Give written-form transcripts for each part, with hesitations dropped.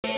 De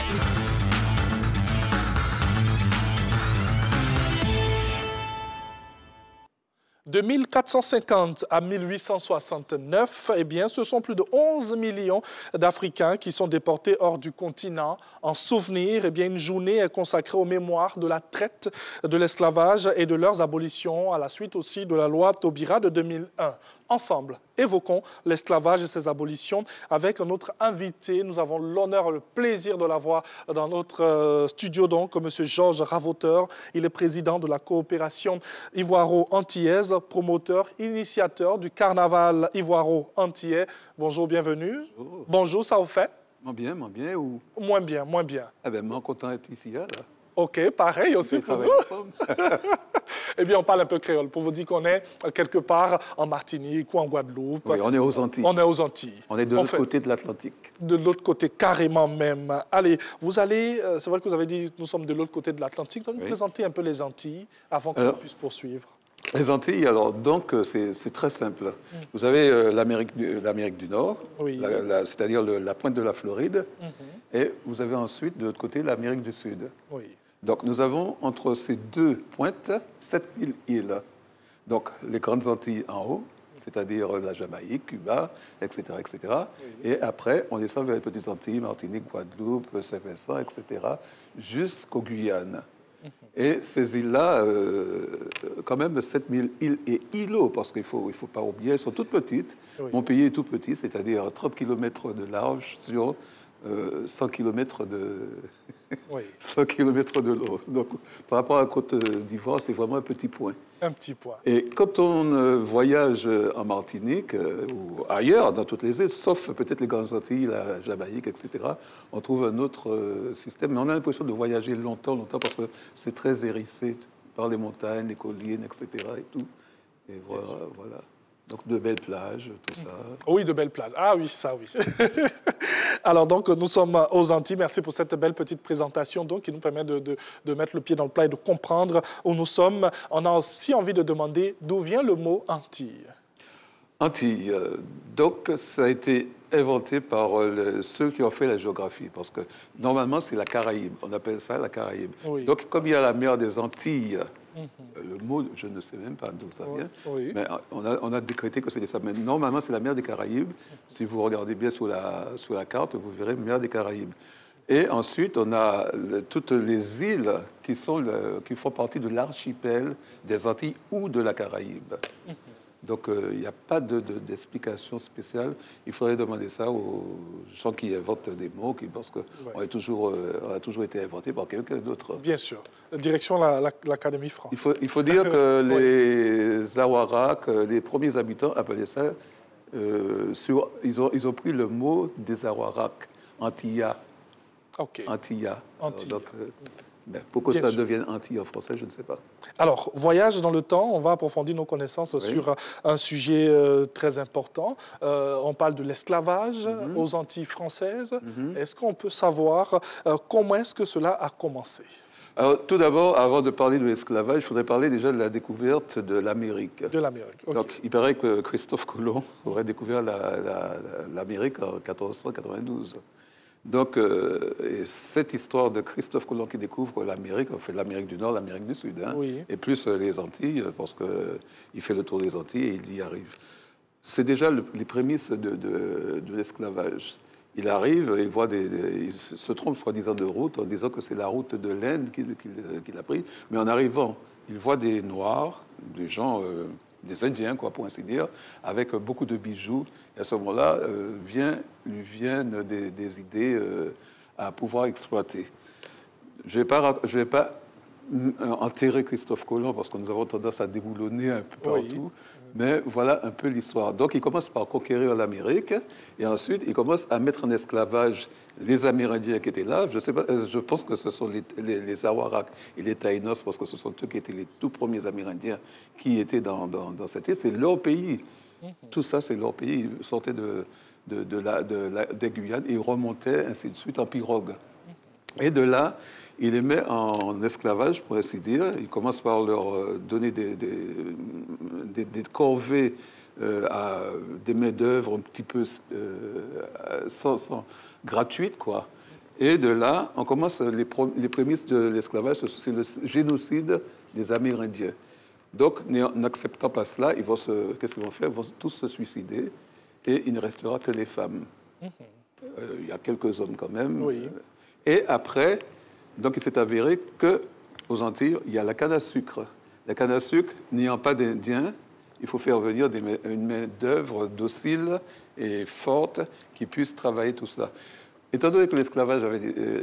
1450 à 1869, eh bien, ce sont plus de 11 millions d'Africains qui sont déportés hors du continent. En souvenir, eh bien, une journée est consacrée aux mémoires de la traite, de l'esclavage et de leurs abolitions, à la suite aussi de la loi Taubira de 2001. Ensemble, évoquons l'esclavage et ses abolitions avec notre invité. Nous avons l'honneur et le plaisir de l'avoir dans notre studio, donc, M. Georges Ravoteur. Il est président de la coopération ivoiro-antillaise, promoteur, initiateur du carnaval ivoiro-antillais. Bonjour, bienvenue. Bonjour. Bonjour, ça vous fait? Moins bien ou... Moins bien, moins bien. Ah ben, moi, content d'être ici, là. OK, pareil aussi pour nous. Eh bien, on parle un peu créole pour vous dire qu'on est quelque part en Martinique ou en Guadeloupe. Oui, on est aux Antilles. On est aux Antilles. On est de l'autre côté de l'Atlantique. De l'autre côté, carrément même. Allez, vous allez, c'est vrai que vous avez dit que nous sommes de l'autre côté de l'Atlantique. Vous allez nous présenter un peu les Antilles avant qu'on puisse poursuivre. Les Antilles, alors, donc, c'est très simple. Vous avez l'Amérique du Nord, oui. C'est-à-dire la pointe de la Floride, et vous avez ensuite, de l'autre côté, l'Amérique du Sud. Oui. Donc, nous avons entre ces deux pointes 7000 îles. Donc, les grandes Antilles en haut, c'est-à-dire la Jamaïque, Cuba, etc., etc. Oui. Et après, on descend vers les petites Antilles, Martinique, Guadeloupe, Saint-Vincent, etc., jusqu'aux Guyanes. Et ces îles-là, quand même 7000 îles et îlots, parce qu'il ne faut pas oublier, elles sont toutes petites. Oui. Mon pays est tout petit, c'est-à-dire 30 km de large sur 100 km de... Oui. 100 km de long. Donc, par rapport à la Côte d'Ivoire, c'est vraiment un petit point. Un petit point. Et quand on voyage en Martinique ou ailleurs, dans toutes les îles, sauf peut-être les Grandes Antilles, la Jamaïque, etc., on trouve un autre système. Mais on a l'impression de voyager longtemps, parce que c'est très hérissé par les montagnes, les collines, etc. et tout. Et voilà. Donc, de belles plages, tout ça. Oui, de belles plages. Ah oui, ça, oui. Alors, donc, nous sommes aux Antilles. Merci pour cette belle petite présentation, donc, qui nous permet de mettre le pied dans le plat et de comprendre où nous sommes. On a aussi envie de demander d'où vient le mot Antilles. Antilles. Donc, ça a été inventé par ceux qui ont fait la géographie, parce que normalement, c'est la Caraïbe. On appelle ça la Caraïbe. Oui. Donc, comme il y a la mer des Antilles, le mot, je ne sais même pas d'où ça vient, mais on a décrété que c'était ça. Mais normalement, c'est la mer des Caraïbes. Si vous regardez bien sur la carte, vous verrez mer des Caraïbes. Et ensuite, on a toutes les îles qui font partie de l'archipel des Antilles ou de la Caraïbe. Donc, il n'y a pas d'explication spéciale. Il faudrait demander ça aux gens qui inventent des mots, parce qu'on a toujours été inventé par quelqu'un d'autre. Bien sûr. Direction l'Académie française. Il faut dire que les Awarak, les premiers habitants appelaient ça... ils ont pris le mot des Awarak, Antilla. OK. Antilla. Antilla. Donc, pourquoi ça devienne Antilles en français, je ne sais pas. Alors, voyage dans le temps, on va approfondir nos connaissances sur un sujet très important. On parle de l'esclavage aux Antilles françaises. Est-ce qu'on peut savoir comment est-ce que cela a commencé? Alors, tout d'abord, avant de parler de l'esclavage, il faudrait parler déjà de la découverte de l'Amérique. De l'Amérique, OK. Donc, il paraît que Christophe Colomb aurait découvert l'Amérique en 1492. Donc, cette histoire de Christophe Colomb qui découvre l'Amérique, on fait l'Amérique du Nord, l'Amérique du Sud, et plus les Antilles, parce qu'il fait le tour des Antilles et il y arrive. C'est déjà les prémices de l'esclavage. Il arrive, il se trompe soi-disant de route en disant que c'est la route de l'Inde qu'il a prise. Mais en arrivant, il voit des Noirs, des gens... des Indiens, quoi, pour ainsi dire, avec beaucoup de bijoux. Et à ce moment-là, lui viennent des idées à pouvoir exploiter. Je vais pas enterrer Christophe Colomb, parce que nous avons tendance à déboulonner un peu partout. Mais voilà un peu l'histoire. Donc, il commence par conquérir l'Amérique, et ensuite, il commence à mettre en esclavage les Amérindiens qui étaient là. Je pense que ce sont les Awarak et les Taïnos, parce que ce sont eux qui étaient les tout premiers Amérindiens qui étaient dans cette île. C'est leur pays. Tout ça, c'est leur pays. Ils sortaient des Guyanes et ils remontaient, ainsi de suite, en pirogue. Et de là, il les met en esclavage, pour ainsi dire. Il commence par leur donner des corvées à des main-d'œuvre un petit peu gratuites, quoi. Et de là, on commence les prémices de l'esclavage, c'est le génocide des Amérindiens. Donc, n'acceptant pas cela, qu'est-ce qu'ils vont faire? Ils vont tous se suicider et il ne restera que les femmes. Il y a quelques hommes quand même. Oui. Et après, donc il s'est avéré qu'aux Antilles, il y a la canne à sucre. La canne à sucre, n'ayant pas d'Indiens, il faut faire venir une main-d'œuvre docile et forte qui puisse travailler tout ça. Étant donné que l'esclavage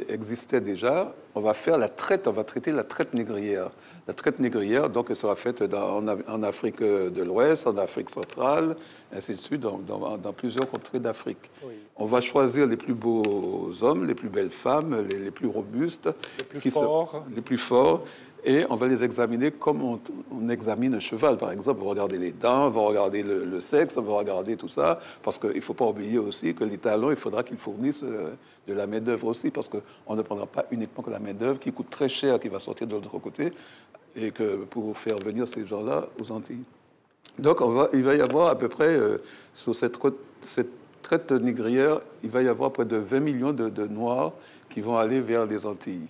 existait déjà, on va traiter la traite négrière. La traite négrière, donc, elle sera faite en Afrique de l'Ouest, en Afrique centrale, ainsi de suite, dans plusieurs contrées d'Afrique. Oui. On va choisir les plus beaux hommes, les plus belles femmes, les plus robustes, les plus forts, et on va les examiner comme on examine un cheval, par exemple. On va regarder les dents, on va regarder le sexe, on va regarder tout ça, parce qu'il ne faut pas oublier aussi que les talons, il faudra qu'ils fournissent de la main-d'œuvre aussi, parce qu'on ne prendra pas uniquement que la main-d'œuvre qui coûte très cher, qui va sortir de l'autre côté, et que pour faire venir ces gens-là aux Antilles. Donc, il va y avoir à peu près, sur cette traite négrière, il va y avoir près de 20 millions de Noirs qui vont aller vers les Antilles.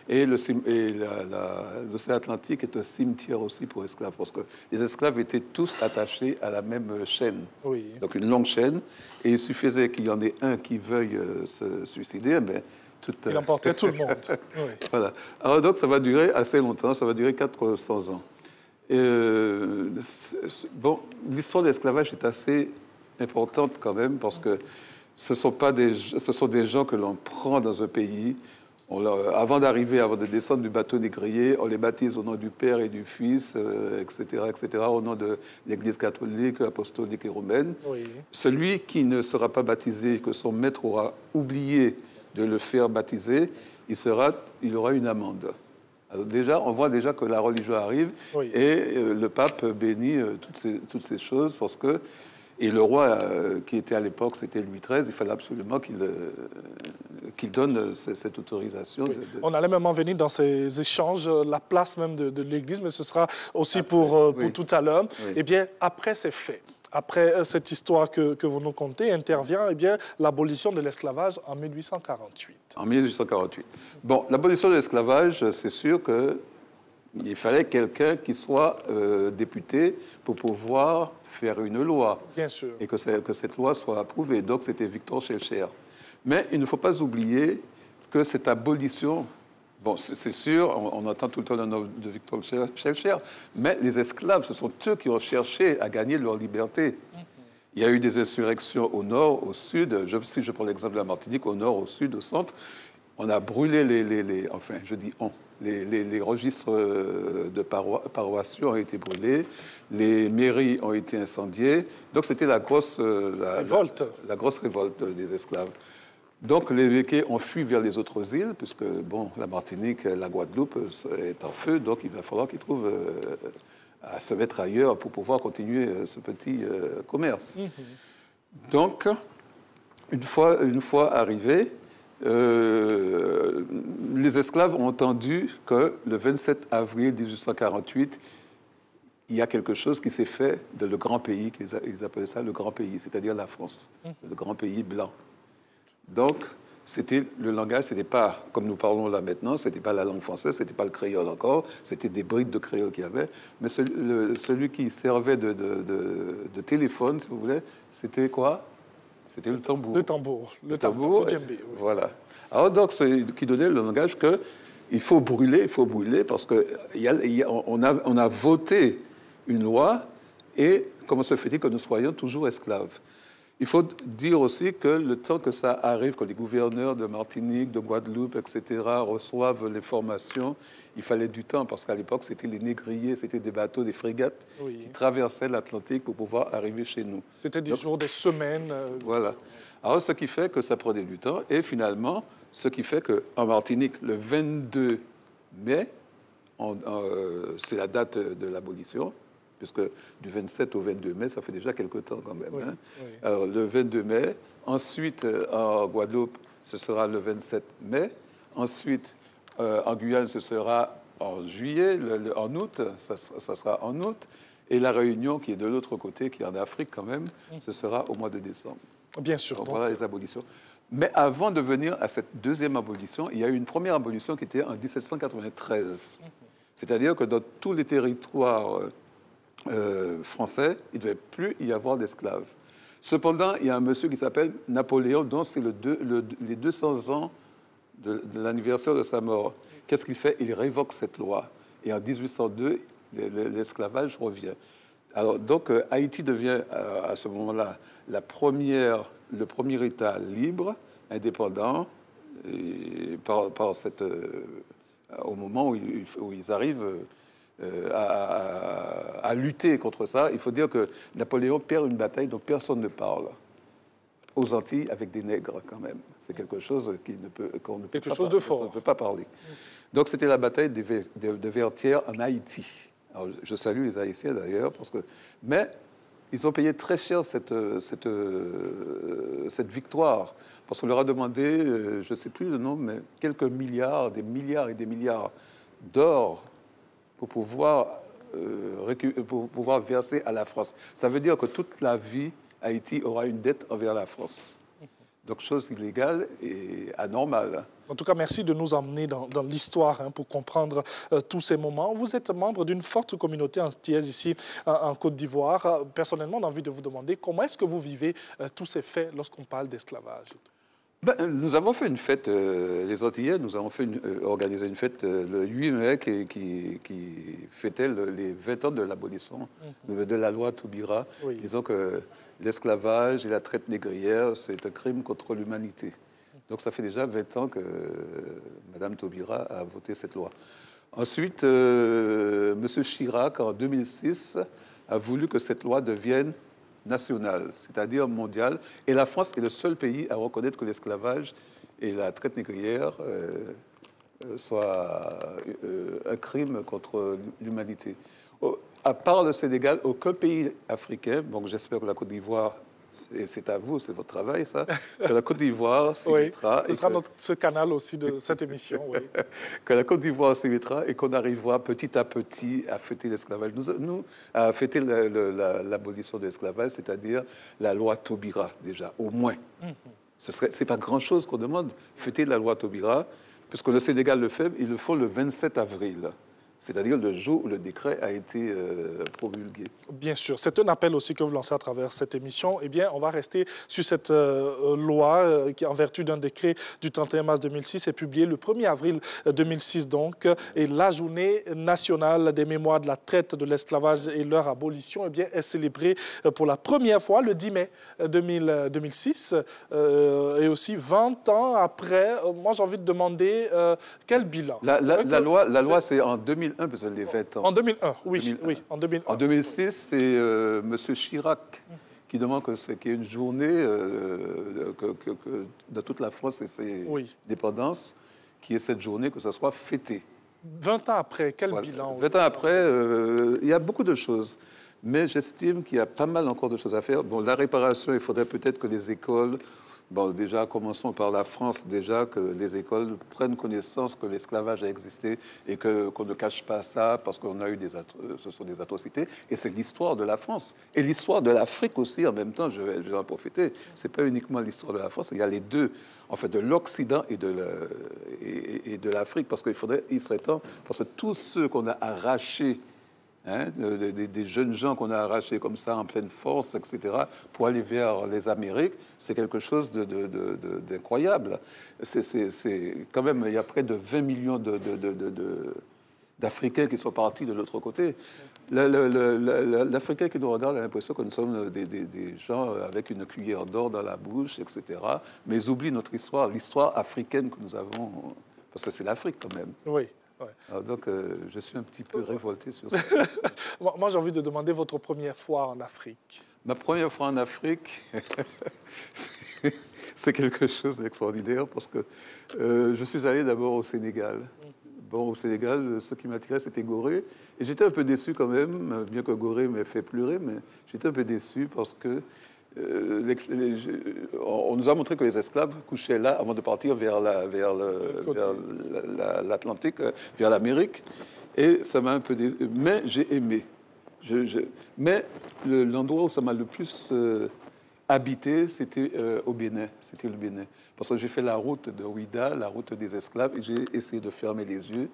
Et l'océan Atlantique est un cimetière aussi pour esclaves, parce que les esclaves étaient tous attachés à la même chaîne, oui. donc une longue chaîne, et il suffisait qu'il y en ait un qui veuille se suicider, mais il emportait tout le monde. Oui. Voilà. Alors donc ça va durer assez longtemps, ça va durer 400 ans. Bon, l'histoire de l'esclavage est assez importante quand même, parce que ce sont des gens que l'on prend dans un pays. Avant de descendre du bateau négrier, on les baptise au nom du Père et du Fils, etc., au nom de l'Église catholique, apostolique et romaine. Oui. Celui qui ne sera pas baptisé, que son maître aura oublié de le faire baptiser, il aura une amende. Alors déjà, on voit déjà que la religion arrive, oui. Et le pape bénit toutes ces choses, parce que et le roi qui était à l'époque, c'était Louis XIII, il fallait absolument qu'il donne cette autorisation. Oui. On allait même en venir dans ces échanges, la place même de l'Église, mais ce sera aussi pour tout à l'heure. Oui. Eh bien, après ces faits, après cette histoire que vous nous contez, intervient l'abolition de l'esclavage en 1848. En 1848. Bon, l'abolition de l'esclavage, c'est sûr qu'il fallait quelqu'un qui soit député pour pouvoir faire une loi. Bien sûr. Et que cette loi soit approuvée. Donc, c'était Victor Schœlcher. Mais il ne faut pas oublier que cette abolition, bon, c'est sûr, on entend tout le temps le nom de Victor Schœlcher, mais les esclaves, ce sont eux qui ont cherché à gagner leur liberté. Il y a eu des insurrections au nord, au sud. Si je prends l'exemple de la Martinique, au nord, au sud, au centre, on a brûlé les registres de paroissiens ont été brûlés, les mairies ont été incendiées. Donc, c'était la grosse révolte des esclaves. Donc, les Békés ont fui vers les autres îles, puisque, bon, la Martinique, la Guadeloupe est en feu, donc il va falloir qu'ils trouvent à se mettre ailleurs pour pouvoir continuer ce petit commerce. Donc, une fois arrivés, les esclaves ont entendu que le 27 avril 1848, il y a quelque chose qui s'est fait dans le grand pays, ils appelaient ça le grand pays, c'est-à-dire la France, le grand pays blanc. Donc, c'était le langage, c'était pas comme nous parlons là maintenant, c'était pas la langue française, c'était pas le créole encore, c'était des brides de créole qu'il y avait, mais celui qui servait de téléphone, si vous voulez, c'était quoi? C'était le tambour. Le tambour. Le tambour, djembé, oui. Voilà. Alors donc, c'est qui donnait le langage qu'il faut brûler, parce qu'on a voté une loi, et comment se fait-il que nous soyons toujours esclaves? Il faut dire aussi que le temps que ça arrive, que les gouverneurs de Martinique, de Guadeloupe, etc., reçoivent les formations, il fallait du temps, parce qu'à l'époque, c'était les négriers, c'était des bateaux, des frégates qui traversaient l'Atlantique pour pouvoir arriver chez nous. C'était des jours, des semaines. Voilà. Alors, ce qui fait que ça prenait du temps, et finalement, ce qui fait qu'en Martinique, le 22 mai, c'est la date de l'abolition, puisque du 27 au 22 mai, ça fait déjà quelque temps quand même. Oui, hein. Oui. Alors, le 22 mai. Ensuite, en Guadeloupe, ce sera le 27 mai. Ensuite, en Guyane, ce sera en juillet. En août, ça sera en août. Et la Réunion, qui est de l'autre côté, qui est en Afrique quand même, ce sera au mois de décembre. Bien sûr. Donc, voilà les abolitions. Mais avant de venir à cette deuxième abolition, il y a eu une première abolition qui était en 1793. C'est-à-dire que dans tous les territoires français, il ne devait plus y avoir d'esclaves. Cependant, il y a un monsieur qui s'appelle Napoléon, dont c'est les 200 ans de l'anniversaire de sa mort. Qu'est-ce qu'il fait? Il révoque cette loi. Et en 1802, l'esclavage revient. Alors, donc, Haïti devient à ce moment-là le premier État libre, indépendant, et au moment où ils arrivent à lutter contre ça. Il faut dire que Napoléon perd une bataille dont personne ne parle. Aux Antilles, avec des nègres, quand même. C'est quelque chose qu'on ne peut pas parler. Donc, c'était la bataille de Vertières en Haïti. Alors, je salue les Haïtiens, d'ailleurs, mais ils ont payé très cher cette victoire, parce qu'on leur a demandé, je ne sais plus le nombre, mais quelques milliards, des milliards et des milliards d'or pour pouvoir verser à la France. Ça veut dire que toute la vie, Haïti aura une dette envers la France. Donc, chose illégale et anormale. En tout cas, merci de nous emmener dans l'histoire pour comprendre tous ces moments. Vous êtes membre d'une forte communauté antillaise ici en Côte d'Ivoire. Personnellement, on a envie de vous demander comment est-ce que vous vivez tous ces faits lorsqu'on parle d'esclavage? Nous avons fait une fête, les Antillais, nous avons organisé une fête le 8 mai qui fêtait les 20 ans de l'abolition de la loi Taubira. Oui. Disons que l'esclavage et la traite négrière, c'est un crime contre l'humanité. Donc ça fait déjà 20 ans que Mme Taubira a voté cette loi. Ensuite, M. Chirac, en 2006, a voulu que cette loi devienne nationale, c'est-à-dire mondiale. Et la France est le seul pays à reconnaître que l'esclavage et la traite négrière soient un crime contre l'humanité. À part le Sénégal, aucun pays africain, donc j'espère que la Côte d'Ivoire, c'est à vous, c'est votre travail, ça, que la Côte d'Ivoire s'y mettra. Ce sera ce canal aussi de cette émission. Oui. Que la Côte d'Ivoire s'y mettra et qu'on arrivera petit à petit à fêter l'esclavage. Nous à fêter l'abolition de l'esclavage, c'est-à-dire la loi Taubira, déjà, au moins. C'est pas grand-chose qu'on demande, fêter la loi Taubira, puisque le Sénégal le fait, ils le font le 27 avril. C'est-à-dire le jour où le décret a été promulgué. Bien sûr. C'est un appel aussi que vous lancez à travers cette émission. Eh bien, on va rester sur cette loi qui, en vertu d'un décret du 31 mars 2006, est publiée le 1er avril 2006, donc. Et la journée nationale des mémoires de la traite, de l'esclavage et leur abolition, eh bien, est célébrée pour la première fois le 10 mai 2006. Et aussi 20 ans après, moi, j'ai envie de demander quel bilan. La loi, c'est en 2001, parce qu'elle est 20 ans. En 2001, oui, 2001. Oui, en 2001. En 2006, c'est M. Chirac qui demande qu'il y ait une journée de toute la France et ses dépendances, qui est cette journée, que ça soit fêté. 20 ans après, quel bilan? 20 ans après, il y a beaucoup de choses. Mais j'estime qu'il y a pas mal encore de choses à faire. Bon, la réparation, il faudrait peut-être que les écoles... Bon, déjà, commençons par la France, déjà, que les écoles prennent connaissance que l'esclavage a existé et qu'on ne cache pas ça parce qu'on a eu ce sont des atrocités. Et c'est l'histoire de la France. Et l'histoire de l'Afrique aussi, en même temps, je vais en profiter. Ce n'est pas uniquement l'histoire de la France, il y a les deux, en fait, de l'Occident et de l'Afrique, parce il serait temps, parce que tous ceux qu'on a arrachés, des jeunes gens qu'on a arrachés comme ça en pleine force, etc., pour aller vers les Amériques, c'est quelque chose d'incroyable. C'est quand même, il y a près de 20 millions d'Africains qui sont partis de l'autre côté. L'Africain qui nous regarde a l'impression que nous sommes des gens avec une cuillère d'or dans la bouche, etc., mais ils oublient notre histoire, l'histoire africaine que nous avons, parce que c'est l'Afrique quand même. Oui. Alors donc, je suis un petit peu révolté sur ça. Moi, j'ai envie de demander votre première fois en Afrique. Ma première fois en Afrique, c'est quelque chose d'extraordinaire parce que je suis allé d'abord au Sénégal. Bon, au Sénégal, ce qui m'attirait, c'était Gorée. Et j'étais un peu déçu quand même, bien que Gorée m'ait fait pleurer, mais j'étais un peu déçu parce que on nous a montré que les esclaves couchaient là avant de partir vers l'Atlantique, vers l'Amérique. Et ça m'a un peu... Mais j'ai aimé. Mais l'endroit où ça m'a le plus habiter, c'était au Bénin. C'était le Bénin. Parce que j'ai fait la route de Ouida, la route des esclaves, et j'ai essayé de fermer les yeux,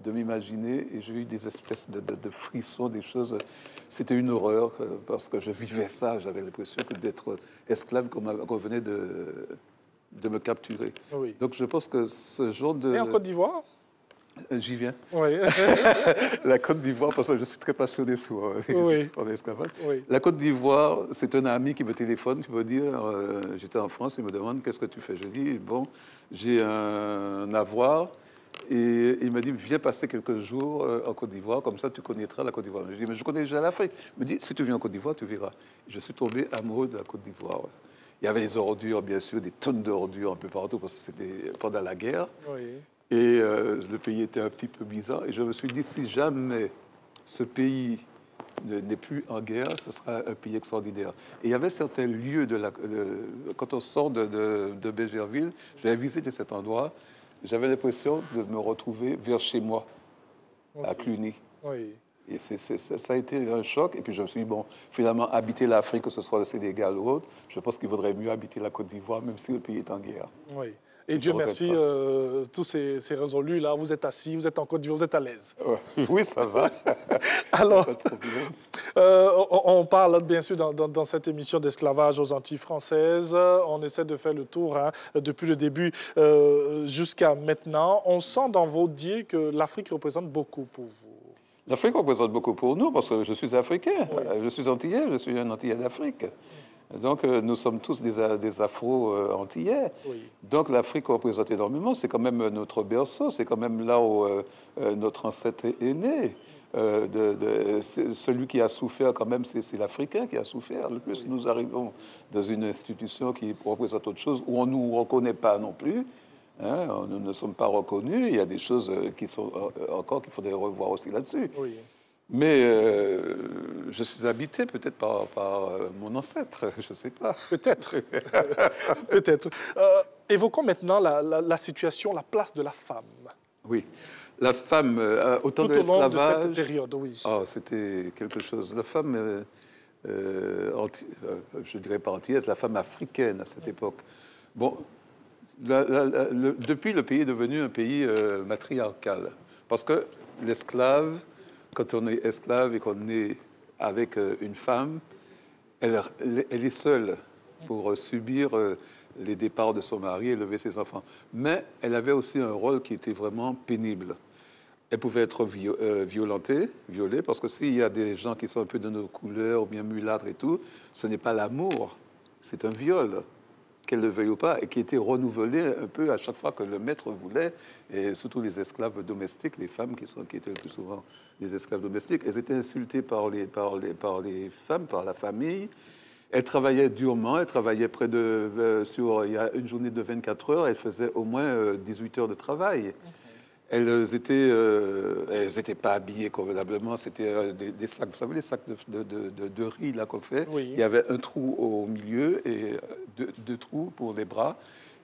de m'imaginer, et j'ai eu des espèces de frissons, des choses. C'était une horreur, parce que je vivais ça. J'avais l'impression que d'être esclave, qu'on venait de me capturer. Oui. Donc je pense que ce genre de... Et en Côte d'Ivoire? J'y viens. Oui. La Côte d'Ivoire, parce que je suis très passionné sur les histoires d'esclavage. Oui. La Côte d'Ivoire, c'est un ami qui me téléphone, qui me dit, j'étais en France, il me demande, qu'est-ce que tu fais? Je dis, bon, j'ai un avoir. Et il m'a dit, viens passer quelques jours en Côte d'Ivoire, comme ça tu connaîtras la Côte d'Ivoire. Je dis, mais je connais déjà l'Afrique. Il me dit, si tu viens en Côte d'Ivoire, tu verras. Je suis tombé amoureux de la Côte d'Ivoire. Il y avait des ordures, bien sûr, des tonnes d'ordures un peu partout, parce que c'était pendant la guerre. Oui. Et le pays était un petit peu bizarre. Et je me suis dit, si jamais ce pays n'est plus en guerre, ce sera un pays extraordinaire. Et il y avait certains lieux, quand on sort de Bégerville, j'avais visité cet endroit, j'avais l'impression de me retrouver vers chez moi, à Cluny. Oui. Et ça a été un choc. Et puis je me suis dit, bon, finalement, habiter l'Afrique, que ce soit le Sénégal ou autre, je pense qu'il vaudrait mieux habiter la Côte d'Ivoire, même si le pays est en guerre. Oui. Et Dieu merci, tous ces résolus-là, vous êtes assis, vous êtes en Côte d'Ivoire, vous êtes à l'aise. Oui, ça va. Alors, on parle bien sûr dans cette émission d'esclavage aux Antilles françaises. On essaie de faire le tour depuis le début jusqu'à maintenant. On sent dans vos dires que l'Afrique représente beaucoup pour vous. L'Afrique représente beaucoup pour nous parce que je suis africain, je suis antillais, je suis un antillais d'Afrique. Donc nous sommes tous des Afro-antillais. Oui. Donc l'Afrique représente énormément, c'est quand même notre berceau, c'est quand même là où notre ancêtre est né. Celui qui a souffert quand même, c'est l'Africain qui a souffert le plus. Nous arrivons dans une institution qui représente autre chose, où on ne nous reconnaît pas non plus. Hein, nous ne sommes pas reconnus. Il y a des choses qui sont encore qu'il faudrait revoir aussi là-dessus. Oui. Mais je suis habité peut-être par mon ancêtre, je ne sais pas. Peut-être. Peut-être. Évoquons maintenant la situation, la place de la femme. Oui. La femme, au temps de l'esclavage... Tout au long l'esclavage... de cette période, oui. Oh, c'était quelque chose. La femme, je dirais pas antillaise, la femme africaine à cette époque. Bon, depuis, le pays est devenu un pays matriarcal. Parce que l'esclave, quand on est esclave et qu'on est avec une femme, elle est seule pour subir les départs de son mari et élever ses enfants. Mais elle avait aussi un rôle qui était vraiment pénible. Elle pouvait être violentée, violée, parce que s'il y a des gens qui sont un peu de nos couleurs, ou bien mulâtres et tout, ce n'est pas l'amour, c'est un viol, qu'elle le veuille ou pas, et qui était renouvelé un peu à chaque fois que le maître voulait, et surtout les esclaves domestiques, les femmes qui étaient le plus souvent les esclaves domestiques, elles étaient insultées par les femmes, par la famille. Elles travaillaient durement, elles travaillaient il y a une journée de 24 heures, elles faisaient au moins 18 heures de travail. Elles étaient pas habillées convenablement. C'était des sacs, vous savez, les sacs de riz là qu'on fait. Oui. Il y avait un trou au milieu et deux trous pour les bras.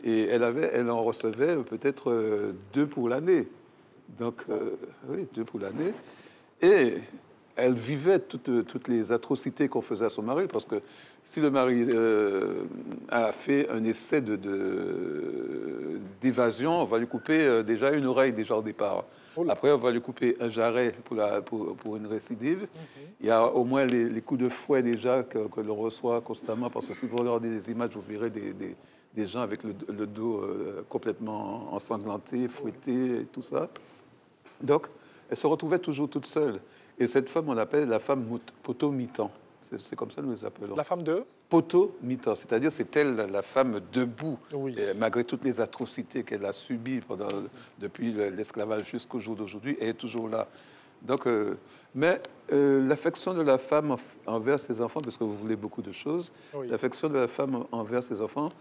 Et elle en recevait peut-être 2 pour l'année. Donc, oui, 2 pour l'année. Et elle vivait toutes les atrocités qu'on faisait à son mari, parce que si le mari a fait un essai d'évasion, on va lui couper déjà une oreille déjà au départ. Après, on va lui couper un jarret pour une récidive. Il y a au moins les coups de fouet déjà que l'on reçoit constamment, parce que si vous regardez les images, vous verrez des gens avec le dos complètement ensanglanté, fouetté, et tout ça. Donc, elle se retrouvait toujours toute seule. Et cette femme, on l'appelle la femme potomitan. C'est comme ça que nous les appelons. La femme de potomitan, c'est-à-dire c'est elle, la femme debout, oui. Malgré toutes les atrocités qu'elle a subies depuis l'esclavage jusqu'au jour d'aujourd'hui, elle est toujours là. Donc, mais l'affection de la femme envers ses enfants, parce que vous voulez beaucoup de choses, oui. L'affection de la femme envers ses enfants,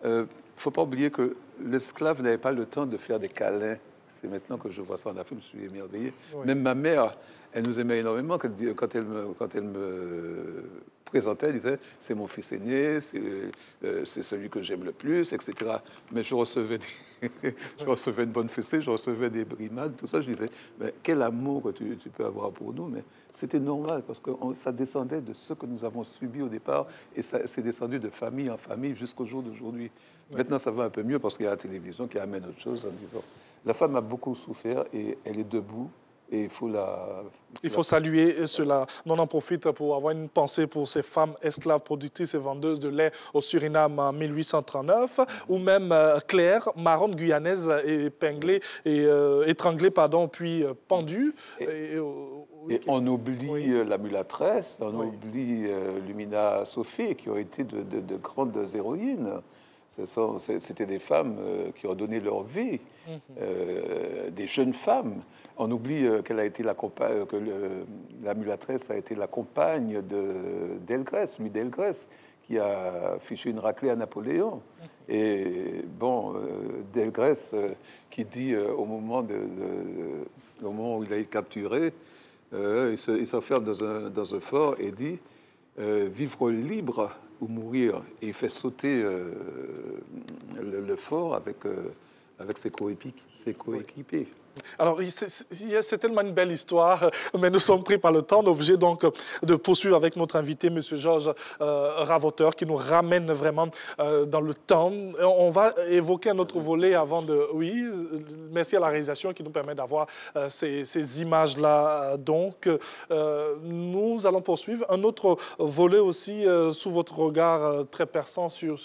il ne faut pas oublier que l'esclave n'avait pas le temps de faire des câlins. C'est maintenant que je vois ça en Afrique, je suis émerveillé. Oui. Même ma mère, elle nous aimait énormément. Quand elle me présentait, elle disait « c'est mon fils aîné, c'est celui que j'aime le plus, etc. » Mais je recevais Je recevais une bonne fessée, je recevais des brimades, tout ça. Je disais, mais quel amour que tu peux avoir pour nous. Mais c'était normal parce que ça descendait de ce que nous avons subi au départ et ça s'est descendu de famille en famille jusqu'au jour d'aujourd'hui. Maintenant, ça va un peu mieux parce qu'il y a la télévision qui amène autre chose en disant, la femme a beaucoup souffert et elle est debout. Et il faut saluer cela. On en profite pour avoir une pensée pour ces femmes esclaves productrices et vendeuses de lait au Suriname en 1839, ou même Claire, marronne guyanaise, épinglée et étranglée, puis pendue. Et on oublie la mulâtresse, on oublie Lumina Sophie, qui ont été de grandes héroïnes. C'était des femmes qui ont donné leur vie, des jeunes femmes. On oublie qu'elle a été la mulâtresse a été la compagne d'Elgrès, Louis d'Elgrès, qui a fichu une raclée à Napoléon. Et bon, d'Elgrès qui dit au moment où il a été capturé, il s'enferme dans un fort et dit vivre libre ou mourir. Et il fait sauter le fort avec ses coéquipiers. Alors, c'est tellement une belle histoire, mais nous sommes pris par le temps. On est obligé donc de poursuivre avec notre invité, M. Georges Ravoteur, qui nous ramène vraiment dans le temps. On va évoquer un autre volet avant de... Oui, merci à la réalisation qui nous permet d'avoir ces images-là. Donc, nous allons poursuivre. Un autre volet aussi, sous votre regard très perçant sur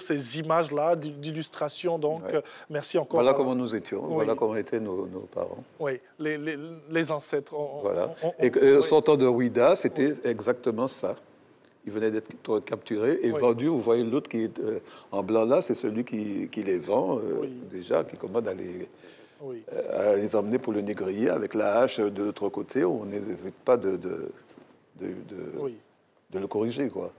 ces images-là d'illustration. Donc, merci encore. Voilà comment nous étions, voilà comment étaient nos parents. Oui, les ancêtres. Voilà. Sortant de Ouida, c'était exactement ça. Il venait d'être capturé et vendu. Vous voyez l'autre qui est en blanc là, c'est celui qui les vend déjà, qui commande à les emmener pour le négrier avec la hache de l'autre côté. On n'hésite pas de le corriger, quoi.